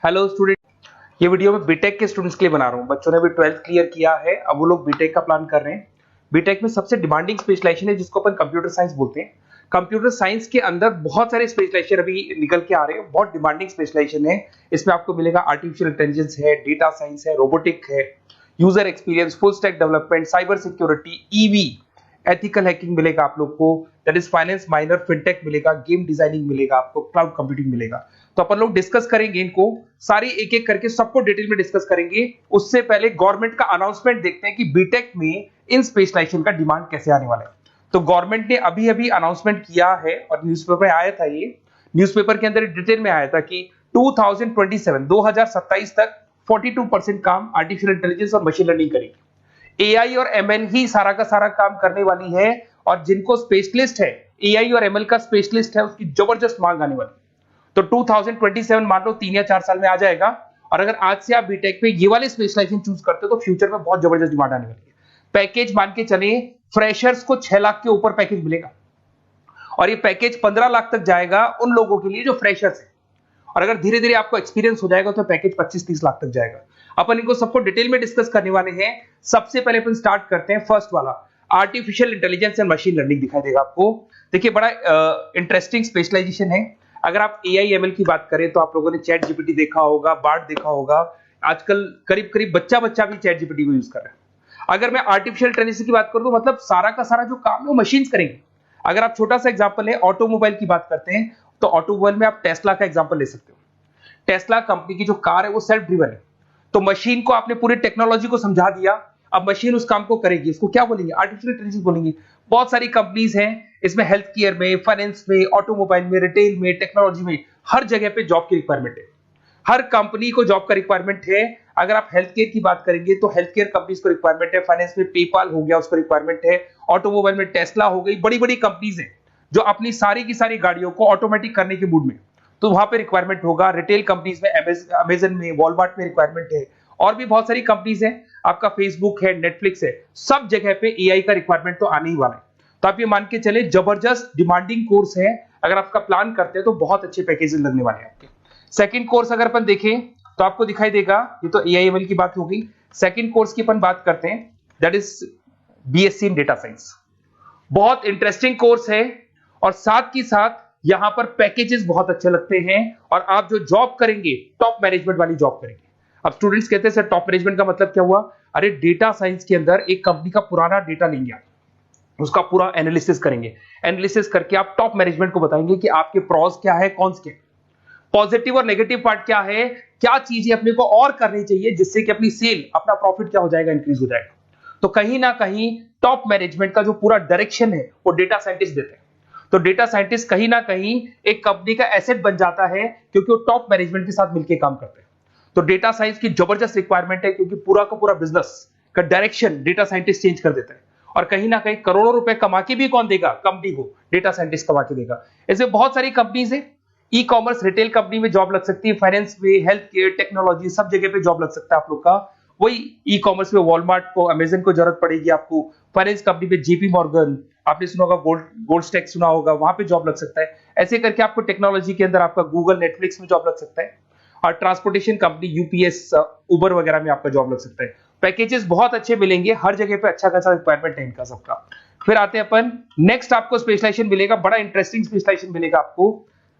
Hello student, ये video मैं BTech के स्टूडेंट्स के लिए बना रहा हूँ। बच्चों ने भी 12th क्लियर किया है, अब वो लोग बीटेक का प्लान कर रहे हैं। बीटेक में सबसे डिमांडिंग स्पेशलाइजेशन है जिसको अपन कंप्यूटर साइंस बोलते हैं। कंप्यूटर साइंस के अंदर बहुत सारे स्पेशलाइजेशन अभी निकल के आ रहे हैं, बहुत डिमांडिंग स्पेशलाइजेशन है। इसमें आपको मिलेगा आर्टिफिशियल इंटेलिजेंस है, डेटा साइंस है, रोबोटिक है, user experience, full stack development, cyber security, EV, ethical hacking मिलेगा आप लोग को, that is finance minor, fintech मिलेगा, गेम डिजाइनिंग मिलेगा आपको, क्लाउड कंप्यूटिंग मिलेगा। तो अपन लोग डिस्कस करेंगे इनको सारी एक एक करके, सबको डिटेल में डिस्कस करेंगे। उससे पहले गवर्नमेंट का अनाउंसमेंट देखते हैं कि बीटेक में इन स्पेशलाइजेशन का डिमांड कैसे आने वाला है। तो गवर्नमेंट ने अभी अभी अनाउंसमेंट किया है और न्यूज़पेपर में आया था, ये न्यूज़पेपर के अंदर डिटेल में आया था कि 2027 तक 42% काम आर्टिफिशियल इंटेलिजेंस और मशीन लर्निंग करेगी। एआई और एमएल ही सारा का सारा काम करने वाली है, और जिनको स्पेशलिस्ट है, एआई और एमएल का स्पेशलिस्ट है, उसकी जबरदस्त मांग आने वाली। तो 2027 मान लो 3 या 4 साल में आ जाएगा। और अगर आज से आप बीटेक पे ये वाले स्पेशलाइजेशन चूज करते हो तो फ्यूचर में बहुत जबरदस्त डिमांड आने वाली है। पैकेज मान के चले, फ्रेशर्स को 6 लाख के ऊपर पैकेज मिलेगा, और ये पैकेज 15 लाख तक जाएगा उन लोगों के लिए जो फ्रेशर्स है। और अगर धीरे धीरे आपको एक्सपीरियंस हो जाएगा तो पैकेज 25-30 लाख तक जाएगा। अपन इनको सबको डिटेल में डिस्कस करने वाले हैं। सबसे पहले अपन स्टार्ट करते हैं फर्स्ट वाला, artificial intelligence and machine learning दिखाई देगा आपको। देखिए, बड़ा इंटरेस्टिंग स्पेशलाइजेशन है। अगर आप एआई एमएल की बात करें तो आप लोगों ने चैट जीपीटी देखा होगा, बार्ड देखा होगा। आजकल करीब करीब बच्चा बच्चा भी चैट जीपीटी को यूज कर रहा है। अगर मैं आर्टिफिशियल इंटेलिजेंस की बात करूं तो मतलब सारा का सारा जो काम है वो मशीन्स करेंगे। अगर आप छोटा सा एग्जांपल है, ऑटोमोबाइल की बात करते हैं तो ऑटोमोबाइल में आप टेस्ला का एग्जांपल ले सकते हो। टेस्ला कंपनी की जो कार है वो सेल्फ ड्रिवन है। तो मशीन को आपने पूरी टेक्नोलॉजी को समझा दिया, अब मशीन उस काम को करेगी। इसको क्या बोलेंगे? आर्टिफिशियल इंटेलिजेंस बोलेंगे। बहुत सारी कंपनीज हैं इसमें, हेल्थ केयर में, फाइनेंस में, ऑटोमोबाइल में, रिटेल में, टेक्नोलॉजी में, हर जगह पे जॉब की रिक्वायरमेंट है। हर कंपनी को जॉब का रिक्वायरमेंट है। अगर आप हेल्थ केयर की बात करेंगे तो हेल्थ केयर कंपनीज को रिक्वायरमेंट है, फाइनेंस में पेपाल हो गया उसको रिक्वायरमेंट है, ऑटोमोबाइल में टेस्ला हो गई, बड़ी बड़ी कंपनीज हैं जो अपनी सारी की सारी गाड़ियों को ऑटोमेटिक करने के मूड में, तो वहां पे रिक्वायरमेंट होगा। रिटेल कंपनीज में अमेजन में, वॉलमार्ट में रिक्वायरमेंट है, और भी बहुत सारी कंपनीज हैं, आपका फेसबुक है, नेटफ्लिक्स है, सब जगह पे एआई का रिक्वायरमेंट तो आने ही वाला है। तो आप ये मान के चले जबरदस्त डिमांडिंग कोर्स है। अगर आपका प्लान करते हैं तो बहुत अच्छे पैकेजेस लगने वाले हैं आपके। सेकंड कोर्स अगर अपन देखें तो आपको दिखाई देगा, ये तो एआई एमएल की बात हो गई। सेकंड कोर्स की अपन बात करते हैं, that is BSc in data science. बहुत इंटरेस्टिंग कोर्स है, और साथ ही साथ यहां पर पैकेजेस बहुत अच्छे लगते हैं, और आप जो जॉब करेंगे टॉप मैनेजमेंट वाली जॉब करेंगे। अब स्टूडेंट्स कहते हैं सर टॉप मैनेजमेंट का मतलब क्या हुआ? अरे डेटा साइंस के अंदर एक कंपनी का पुराना डेटा लेंगे आप, उसका पूरा एनालिसिस करेंगे, एनालिसिस करके आप टॉप मैनेजमेंट को बताएंगे कि आपके प्रॉस क्या है, कौन से पॉजिटिव और नेगेटिव पार्ट क्या है, क्या चीजें अपने को और करनी चाहिए जिससे कि अपनी सेल, अपना प्रॉफिट क्या हो जाएगा, इंक्रीज हो जाएगा। तो कहीं ना कहीं टॉप मैनेजमेंट का जो पूरा डायरेक्शन है वो डेटा साइंटिस्ट देते हैं। तो डेटा साइंटिस्ट कहीं ना कहीं एक कंपनी का एसेट बन जाता है, क्योंकि वो टॉप मैनेजमेंट के साथ मिलकर काम करते हैं। तो डेटा साइंस की जबरदस्त रिक्वायरमेंट है, क्योंकि पूरा का पूरा बिजनेस का डायरेक्शन डेटा साइंटिस्ट चेंज कर देता है। और कहीं ना कहीं करोड़ों रुपए कमा के भी कौन देगा? कंपनी को डेटा साइंटिस्ट कमा के देगा। ऐसे बहुत सारी कंपनीज है, ई कॉमर्स, रिटेल कंपनी में जॉब लग सकती है, फाइनेंस में, हेल्थ केयर, टेक्नोलॉजी, सब जगह पे जॉब लग सकता है आप लोग का। वही ई कॉमर्स में वॉलमार्ट को, अमेजन को जरूरत पड़ेगी आपको। फाइनेंस कंपनी पे जेपी मॉर्गन, आपने सुना होगा, गोल्ड स्टैक सुना होगा, वहां पे जॉब लग सकता है। ऐसे करके आपको टेक्नोलॉजी के अंदर आपका गूगल, नेटफ्लिक्स में जॉब लग सकता है। और ट्रांसपोर्टेशन कंपनी यूपीएस, उबर वगैरह में आपका जॉब लग सकता है। पैकेजेस बहुत अच्छे मिलेंगे, हर जगह पे अच्छा खासा रिक्वायरमेंट है इनका सबका। फिर आते हैं अपन नेक्स्ट, आपको स्पेशलाइजेशन मिलेगा, बड़ा इंटरेस्टिंग स्पेशलाइजेशन मिलेगा आपको,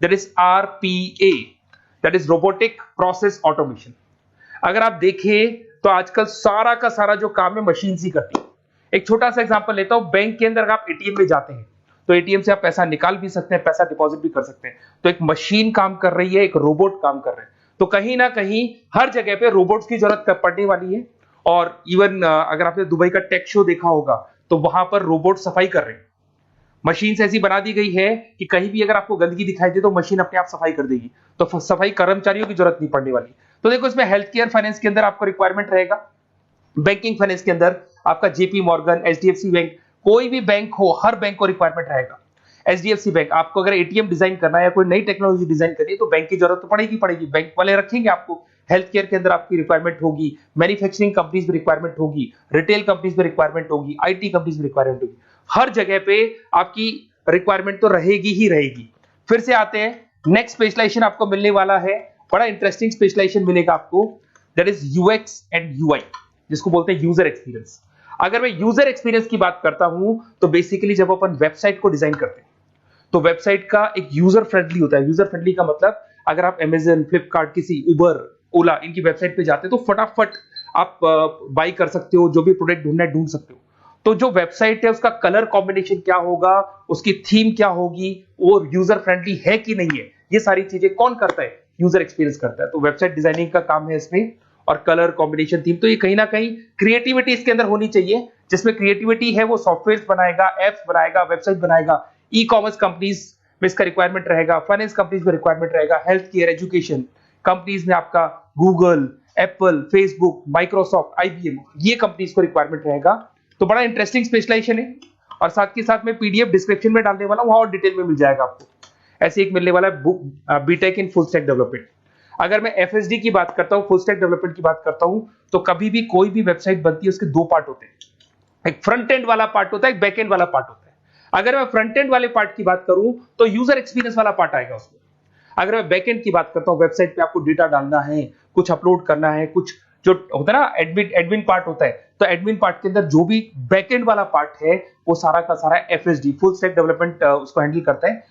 that is RPA, that is robotic process automation. अगर आप देखें तो आजकल सारा का सारा जो काम है मशीन ही करती है। एक छोटा सा एग्जांपल लेता हूं, बैंक के अंदर आप एटीएम में जाते हैं तो एटीएम से आप पैसा निकाल भी सकते हैं, पैसा डिपॉजिट भी कर सकते हैं। तो एक मशीन काम कर रही है, एक रोबोट काम कर रहे हैं। तो कहीं ना कहीं हर जगह पे रोबोट्स की जरूरत पड़ने वाली है। और इवन अगर आपने दुबई का टेक शो देखा होगा तो वहां पर रोबोट सफाई कर रहे हैं। मशीन ऐसी बना दी गई है कि कहीं भी अगर आपको गंदगी दिखाई दे तो मशीन अपने आप सफाई कर देगी, तो सफाई कर्मचारियों की जरूरत नहीं पड़ने वाली। तो देखो, इसमें हेल्थ केयर, फाइनेंस के अंदर आपको रिक्वायरमेंट रहेगा। बैंकिंग फाइनेंस के अंदर आपका जेपी मॉर्गन, एचडीएफसी बैंक, कोई भी बैंक हो, हर बैंक को रिक्वायरमेंट रहेगा। एचडीएफसी बैंक, आपको अगर एटीएम डिजाइन करना है या कोई नई टेक्नोलॉजी डिजाइन करनी है तो बैंक की जरूरत तो पड़ेगी, बैंक वाले रखेंगे आपको। हेल्थ केयर के अंदर आपकी रिक्वायरमेंट होगी, मैन्युफैक्चरिंग कंपनीज में रिक्वायरमेंट होगी, रिटेल कंपनीज में रिक्वायरमेंट होगी, आईटी कंपनीज में रिक्वायरमेंट होगी। हर जगह पे आपकी रिक्वायरमेंट तो रहेगी ही रहेगी। फिर से आते हैं, नेक्स्ट स्पेशलाइजेशन आपको मिलने वाला है बड़ा इंटरेस्टिंग स्पेशलाइजेशन मिलेगा आपको, that is UX and UI, जिसको बोलते हैं यूजर एक्सपीरियंस। अगर मैं यूजर एक्सपीरियंस की बात करता हूं तो बेसिकली जब अपन वेबसाइट को डिजाइन करते हैं तो वेबसाइट का एक यूजर फ्रेंडली होता है। यूजर फ्रेंडली का मतलब अगर आप अमेजन, फ्लिपकार्ट, किसी उबर, ओला इनकी वेबसाइट पे जाते हैं तो फटाफट आप बाई कर सकते हो, जो भी प्रोडक्ट ढूंढना है ढूंढ सकते हो। तो जो वेबसाइट है उसका कलर कॉम्बिनेशन क्या होगा, उसकी थीम क्या होगी, वो यूजर फ्रेंडली है कि नहीं है, ये सारी चीजें कौन करता है, यूजर एक्सपीरियंस करता है। तो वेबसाइट डिजाइनिंग का काम है इसमें, और कलर कॉम्बिनेशन, थीम। तो ये कहीं ना कहीं क्रिएटिविटी इसके अंदर होनी चाहिए। जिसमें क्रिएटिविटी है वो सॉफ्टवेयर बनाएगा, एप्स बनाएगा, वेबसाइट बनाएगा। ई कॉमर्स कंपनीज में इसका रिक्वायरमेंट रहेगा, फाइनेंस कंपनीज में रिक्वायरमेंट रहेगा, हेल्थ केयर, एजुकेशन कंपनीज में आपका Google, Apple, Facebook, Microsoft, IBM, ये कंपनीज को रिक्वायरमेंट रहेगा। तो बड़ा इंटरेस्टिंग स्पेशलाइजेशन है। और साथ के साथ में पीडीएफ डिस्क्रिप्शन में डाल देने वाला हूं, और डिटेल में मिल जाएगा आपको। ऐसे एक मिलने वाला है book, BTech in full stack development. अगर मैं एफएसडी की बात करता हूं, फुल स्टैक डेवलपमेंट की बात करता हूं, तो कभी भी कोई भी वेबसाइट बनती है उसके दो पार्ट होते हैं, एक फ्रंट एंड वाला पार्ट होता है, एक बैक एंड वाला पार्ट होता है। अगर मैं फ्रंट एंड वाले पार्ट की बात करूं तो यूजर एक्सपीरियंस वाला पार्ट आएगा उसमें। अगर मैं बैक एंड की बात करता हूं, वेबसाइट पे आपको डेटा डालना है, कुछ अपलोड करना है, कुछ जो होता है ना एडमिन पार्ट होता है, तो एडमिन पार्ट के अंदर जो भी बैक एंड वाला पार्ट है वो सारा का सारा एफएसडी, फुल स्टैक डेवलपमेंट, उसको हैंडल करता है।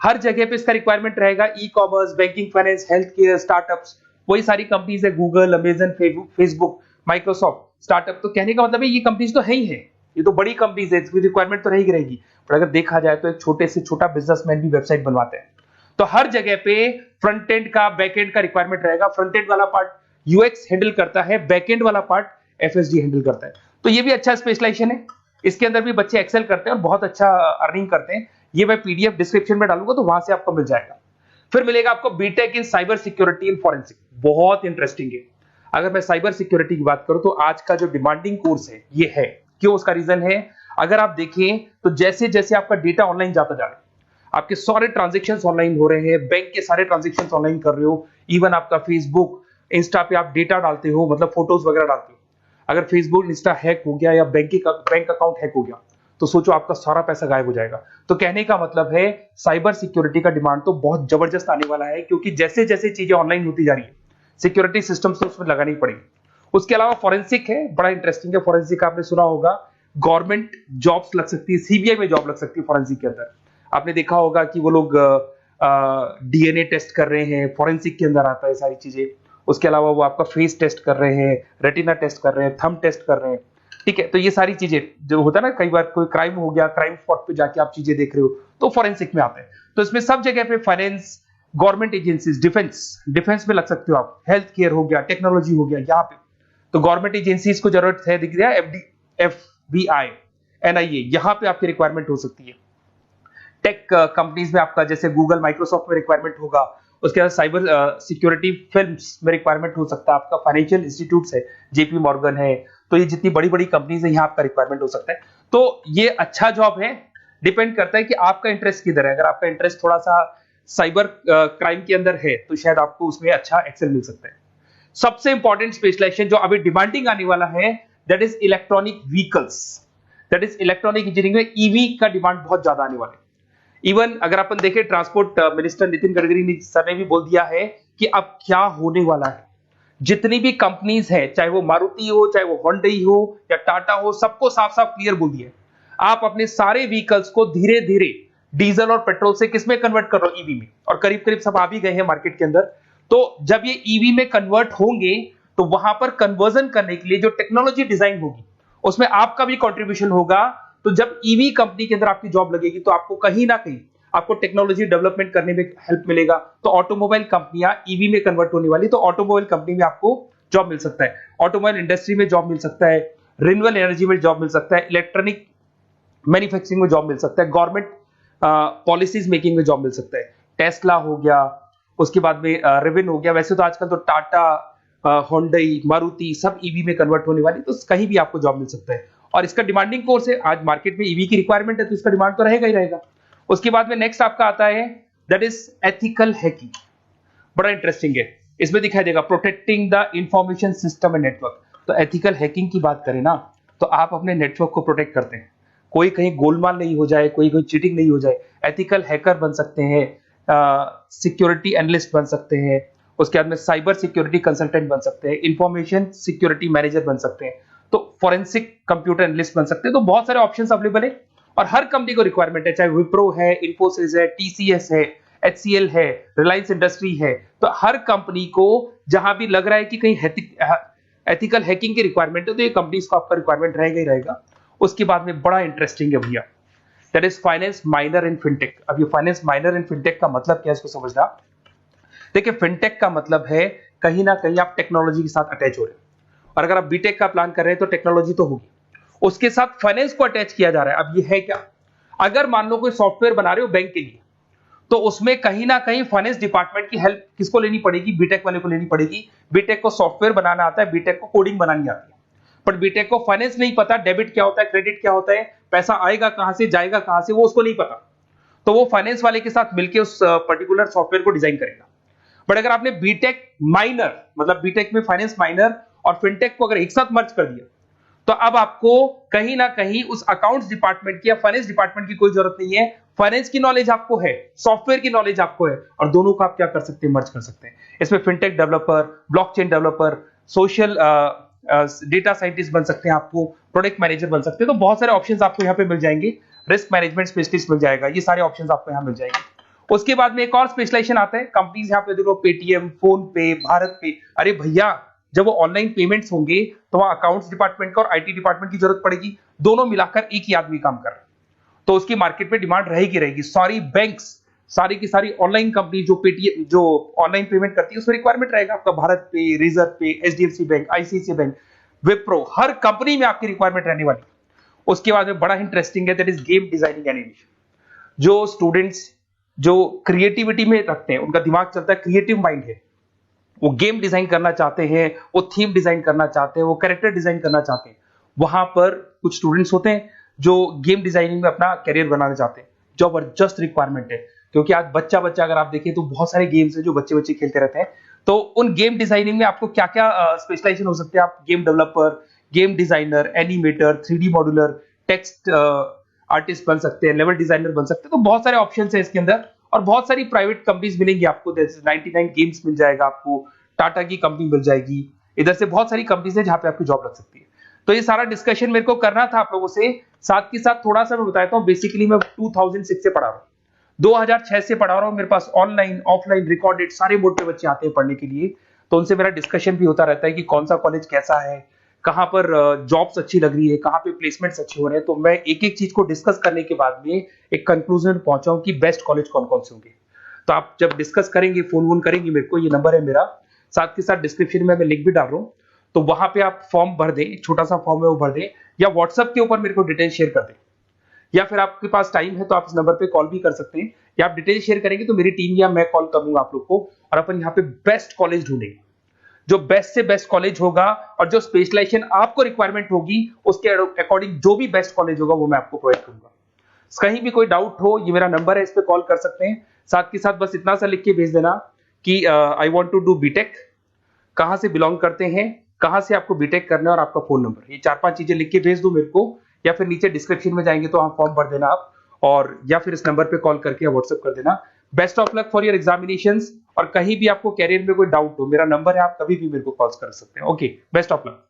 हर जगह पे इसका रिक्वायरमेंट रहेगा। E commerce, banking, finance, health care, startups, वही सारी कंपनीज है, Google, Amazon, Facebook, Microsoft. Startup तो कहने का मतलब है ये कंपनीज तो है ही है, ये तो बड़ी कंपनीज है, इसकी रिक्वायरमेंट तो रहेगी। पर अगर देखा जाए तो एक छोटे से छोटा बिजनेसमैन भी वेबसाइट बनवाते हैं। तो हर जगह पे फ्रंट एंड का, बैक एंड का रिक्वायरमेंट रहेगा। फ्रंट एंड वाला पार्ट यूएक्स हैंडल करता है, बैक एंड वाला पार्ट एफएसडी हैंडल करता है। तो ये भी अच्छा स्पेशलाइजेशन है। इसके अंदर भी बच्चे एक्सेल करते हैं और बहुत अच्छा अर्निंग करते हैं। ये मैं पीडीएफ डिस्क्रिप्शन में डालूंगा तो वहां से आपको मिल जाएगा। फिर मिलेगा आपको BTech in cyber security and forensic, बहुत इंटरेस्टिंग है। अगर मैं साइबर सिक्योरिटी की बात करूं तो आज का जो डिमांडिंग कोर्स है ये है। क्यों? उसका रीजन है, अगर आप देखें तो जैसे जैसे आपका डेटा ऑनलाइन जाता जा रहा है, आपके सारे ट्रांजेक्शंस ऑनलाइन हो रहे हैं, बैंक के सारे ट्रांजेक्शंस ऑनलाइन कर रहे हो, इवन आपका फेसबुक, इंस्टा पे आप डेटा डालते हो, मतलब फोटोज वगैरह डालते हो। अगर फेसबुक, इंस्टा हैक हो गया या बैंक अकाउंट हैक हो गया तो सोचो आपका सारा पैसा गायब हो जाएगा। तो कहने का मतलब है साइबर सिक्योरिटी का डिमांड तो बहुत जबरदस्त आने वाला है, क्योंकि जैसे जैसे चीजें ऑनलाइन होती जा रही है सिक्योरिटी सिस्टम्स तो उसमें लगानी पड़ेगी। उसके अलावा फॉरेंसिक है, बड़ा इंटरेस्टिंग है। फॉरेंसिक आपने सुना होगा, गवर्नमेंट जॉब्स लग सकती है, सीबीआई में जॉब लग सकती है फॉरेंसिक के अंदर। आपने देखा होगा कि वो लोग डीएनए टेस्ट कर रहे हैं, फॉरेंसिक के अंदर आता है सारी चीजें। उसके अलावा वो आपका फेस टेस्ट कर रहे हैं, रेटिना टेस्ट कर रहे हैं, थंब टेस्ट कर रहे हैं। ठीक है, तो ये सारी चीजें जो होता है ना, कई बार कोई क्राइम हो गया, क्राइम स्पॉट पे जाके आप चीजें देख रहे हो तो फॉरेंसिक में आते हैं। तो इसमें सब जगह पे फाइनेंस, गवर्नमेंट एजेंसीज, डिफेंस में लग सकते हो आप, हेल्थ केयर हो गया, टेक्नोलॉजी हो गया, यहाँ पे तो गवर्नमेंट एजेंसीज को जरूरत है, दिख रहा है, एफबीआई, एनआईए, यहाँ पे आपकी रिक्वायरमेंट हो सकती है। टेक कंपनीज में आपका जैसे गूगल, माइक्रोसॉफ्ट में रिक्वायरमेंट होगा। उसके बाद साइबर सिक्योरिटी फिल्म्स में रिक्वायरमेंट हो सकता है आपका, फाइनेंशियल इंस्टीट्यूट्स है, जेपी मॉर्गन है, तो ये जितनी बड़ी बड़ी कंपनीज है यहाँ आपका रिक्वायरमेंट हो सकता है। तो ये अच्छा जॉब है, डिपेंड करता है कि आपका इंटरेस्ट किधर है। अगर आपका इंटरेस्ट थोड़ा सा साइबर क्राइम के अंदर है तो शायद आपको उसमें अच्छा एक्सेल मिल सकता है। सबसे इंपॉर्टेंट स्पेशलाइजेशन जो अभी डिमांडिंग आने वाला है, that is electronic vehicles, that is electronic engineering में ईवी का डिमांड बहुत ज्यादा आने वाला है। इवन अगर अपन देखें, transport minister Nitin Gadkari sir ने भी बोल दिया है कि अब क्या होने वाला है, जितनी भी कंपनीज है, चाहे वो मारुति हो, चाहे वो होंडई हो या टाटा हो, सबको साफ साफ क्लियर बोल दिया, आप अपने सारे व्हीकल्स को धीरे धीरे डीजल और पेट्रोल से किसमें कन्वर्ट कर रहे हो, ईवी में। और करीब करीब सब आ भी गए हैं मार्केट के अंदर। तो जब ये ईवी में कन्वर्ट होंगे तो वहां पर कन्वर्जन करने के लिए जो टेक्नोलॉजी डिजाइन होगी उसमें आपका भी कंट्रीब्यूशन होगा। तो जब ईवी कंपनी के अंदर आपकी जॉब लगेगी तो आपको कहीं ना कहीं आपको टेक्नोलॉजी डेवलपमेंट करने में हेल्प मिलेगा। तो ऑटोमोबाइल कंपनियां ईवी में कन्वर्ट होने वाली, तो ऑटोमोबाइल कंपनी में आपको जॉब मिल सकता है, ऑटोमोबाइल इंडस्ट्री में जॉब मिल सकता है, रिन्यूएबल एनर्जी में जॉब मिल सकता है, इलेक्ट्रॉनिक मैन्युफैक्चरिंग में जॉब मिल सकता है, गवर्नमेंट पॉलिसीज मेकिंग में जॉब मिल सकता है, टेस्ला हो गया, उसके बाद में रिविन हो गया। वैसे तो आजकल तो टाटा, होंडई, मारुति सब ईवी में कन्वर्ट होने वाली, तो कहीं भी आपको जॉब मिल सकता है। और इसका डिमांडिंग कोर्स है, आज मार्केट में ईवी की रिक्वायरमेंट है तो इसका डिमांड तो रहेगा ही रहेगा। उसके बाद में नेक्स्ट आपका आता है, दैट इज एथिकल हैकिंग, बड़ा इंटरेस्टिंग है। इसमें दिखाई देगा protecting the information system and network. तो एथिकल हैकिंग की बात करें ना, तो आप अपने नेटवर्क को प्रोटेक्ट करते हैं, कोई कहीं गोलमाल नहीं हो जाए, कोई चीटिंग नहीं हो जाए। एथिकल हैकर बन सकते हैं, सिक्योरिटी एनालिस्ट बन सकते हैं, उसके बाद में साइबर सिक्योरिटी कंसल्टेंट बन सकते हैं, इंफॉर्मेशन सिक्योरिटी मैनेजर बन सकते हैं, तो फोरेंसिक कंप्यूटर एनालिस्ट बन सकते हैं। तो बहुत सारे ऑप्शंस अवेलेबल है और हर कंपनी को रिक्वायरमेंट है, चाहे विप्रो है, इन्फोसिस है, टीसीएस है, एचसीएल है, रिलायंस इंडस्ट्री है। तो हर कंपनी को जहां भी लग रहा है कि कहीं एथिकल हैकिंग की रिक्वायरमेंट है, तो ये कंपनीज को आपका रिक्वायरमेंट रहेगा ही रहेगा। उसके बाद में बड़ा इंटरेस्टिंग है भैया, that is finance minor in fintech. अब ये फाइनेंस माइनर इन फिनटेक का मतलब क्या है, इसको समझना। देखिए, फिनटेक का मतलब है कहीं ना कहीं आप टेक्नोलॉजी के साथ अटैच हो रहे हैं, और अगर आप बीटेक का प्लान कर रहे हैं तो टेक्नोलॉजी तो होगी, उसके साथ फाइनेंस को अटैच किया जा रहा है। अब ये है क्या, अगर मान लो कोई सॉफ्टवेयर बना रहे हो बैंक के लिए, तो उसमें कहीं ना कहीं फाइनेंस डिपार्टमेंट की हेल्प किसको लेनी पड़ेगी, बीटेक वाले को लेनी पड़ेगी। बीटेक को सॉफ्टवेयर बनाना आता है, बीटेक को कोडिंग बनानी आती है, बट बीटेक को फाइनेंस नहीं पता, डेबिट क्या होता है, क्रेडिट क्या होता है, पैसा आएगा कहां से, जाएगा कहां से, वो उसको नहीं पता। तो वो फाइनेंस वाले के साथ मिलकर उस पर्टिकुलर सॉफ्टवेयर को डिजाइन करेगा। बट अगर आपने बीटेक माइनर, मतलब बीटेक में फाइनेंस माइनर और फिनटेक को अगर एक साथ मर्ज कर दिया, तो अब आपको कहीं ना कहीं उस अकाउंट्स डिपार्टमेंट की या फाइनेंस डिपार्टमेंट की कोई जरूरत नहीं है। फाइनेंस की नॉलेज आपको है, सॉफ्टवेयर की नॉलेज आपको है, और दोनों को आप क्या कर सकते हैं, मर्ज कर सकते हैं। इसमें fintech developer, blockchain developer, social data scientist बन सकते हैं, आपको प्रोडक्ट मैनेजर बन सकते हैं। तो बहुत सारे ऑप्शंस आपको यहाँ पे मिल जाएंगे, रिस्क मैनेजमेंट स्पेशलिस्ट मिल जाएगा, ये सारे ऑप्शंस आपको यहाँ मिल जाएंगे। उसके बाद में एक और स्पेशलाइजेशन आता है, कंपनीज यहाँ पे देखो, पेटीएम, फोन पे, भारत पे। अरे भैया, जब वो ऑनलाइन पेमेंट्स होंगे तो वहां अकाउंट्स डिपार्टमेंट का और आईटी डिपार्टमेंट की जरूरत पड़ेगी, दोनों मिलाकर एक ही आदमी काम कर रहा है, तो उसकी मार्केट में डिमांड रहेगी रहेगी। सारी बैंक्स, सारी की सारी ऑनलाइन कंपनी जो पेटीएम, जो ऑनलाइन पेमेंट करती है, उसमें रिक्वायरमेंट रहेगा आपका। भारत पे, Razorpay, HDFC bank, ICICI bank, Wipro, हर कंपनी में आपकी रिक्वायरमेंट रहने वाली। उसके बाद में बड़ा इंटरेस्टिंग है, that is game designing animation. जो स्टूडेंट्स जो क्रिएटिविटी में रखते हैं, उनका दिमाग चलता है, क्रिएटिव माइंड है, वो गेम डिजाइन करना चाहते हैं, वो थीम डिजाइन करना चाहते हैं, वो कैरेक्टर डिजाइन करना चाहते हैं, वहां पर कुछ स्टूडेंट्स होते हैं जो गेम डिजाइनिंग में अपना करियर बनाना चाहते हैं। जबरदस्त रिक्वायरमेंट है, क्योंकि आज बच्चा बच्चा अगर आप देखें तो बहुत सारे गेम्स हैं जो बच्चे बच्चे खेलते रहते हैं। तो उन गेम डिजाइनिंग में आपको क्या क्या स्पेशलाइजेशन हो सकते हैं, आप game developer, game designer, animator, 3D modular, text artist बन सकते हैं, लेवल डिजाइनर बन सकते हैं। तो बहुत सारे ऑप्शन है इसके अंदर, और बहुत सारी प्राइवेट कंपनीज मिलेंगी आपको, जैसे 99 गेम्स मिल जाएगा आपको, टाटा की कंपनी मिल जाएगी, इधर से बहुत सारी कंपनीज है जहां पे आपकी जॉब लग सकती है। तो ये सारा डिस्कशन मेरे को करना था आप लोगों से, साथ के साथ थोड़ा सा मैं बताता हूँ। बेसिकली मैं 2006 से पढ़ा रहा हूँ, 2006 से पढ़ा रहा हूँ। मेरे पास ऑनलाइन, ऑफलाइन, रिकॉर्डेड सारे मोड पे बच्चे आते हैं पढ़ने के लिए, तो उनसे मेरा डिस्कशन भी होता रहता है कि कौन सा कॉलेज कैसा है, कहाँ पर जॉब्स अच्छी लग रही है, कहाँ पे प्लेसमेंट्स अच्छे हो रहे हैं। तो मैं एक एक चीज को डिस्कस करने के बाद में एक कंक्लूजन पहुंचा हूं कि बेस्ट कॉलेज कौन कौन से होंगे। तो आप जब डिस्कस करेंगे, फोन वोन करेंगे मेरे को, ये नंबर है मेरा, साथ के साथ डिस्क्रिप्शन में मैं लिंक भी डाल रहा हूँ, तो वहां पे आप फॉर्म भर दें, एक छोटा सा फॉर्म है वो भर दें, या व्हाट्सएप के ऊपर मेरे को डिटेल शेयर कर दें, या फिर आपके पास टाइम है तो आप इस नंबर पे कॉल भी कर सकते हैं, या आप डिटेल शेयर करेंगे तो मेरी टीम या मैं कॉल करूंगा आप लोग को, और अपन यहाँ पे बेस्ट कॉलेज ढूंढेंगे, जो बेस्ट से बेस्ट कॉलेज होगा, और जो स्पेशलाइजेशन आपको रिक्वायरमेंट होगी उसके अकॉर्डिंग जो भी बेस्ट कॉलेज होगा वो मैं आपको प्रोवाइड करूंगा। कहीं भी कोई डाउट हो, ये मेरा नंबर है, इस पे कॉल कर सकते हैं। साथ के साथ बस इतना सा लिख के भेज देना कि I want to do BTech, कहां से बिलोंग करते हैं, कहां से आपको बीटेक करना है, और आपका फोन नंबर, ये 4-5 चीजें लिख के भेज दो मेरे को, या फिर नीचे डिस्क्रिप्शन में जाएंगे तो वहां फॉर्म भर देना आप, और या फिर इस नंबर पे कॉल करके या व्हाट्सएप कर देना। Best of luck for your examinations, और कहीं भी आपको कैरियर में कोई डाउट हो, मेरा नंबर है, आप कभी भी मेरे को कॉल कर सकते हैं। Okay, best of luck.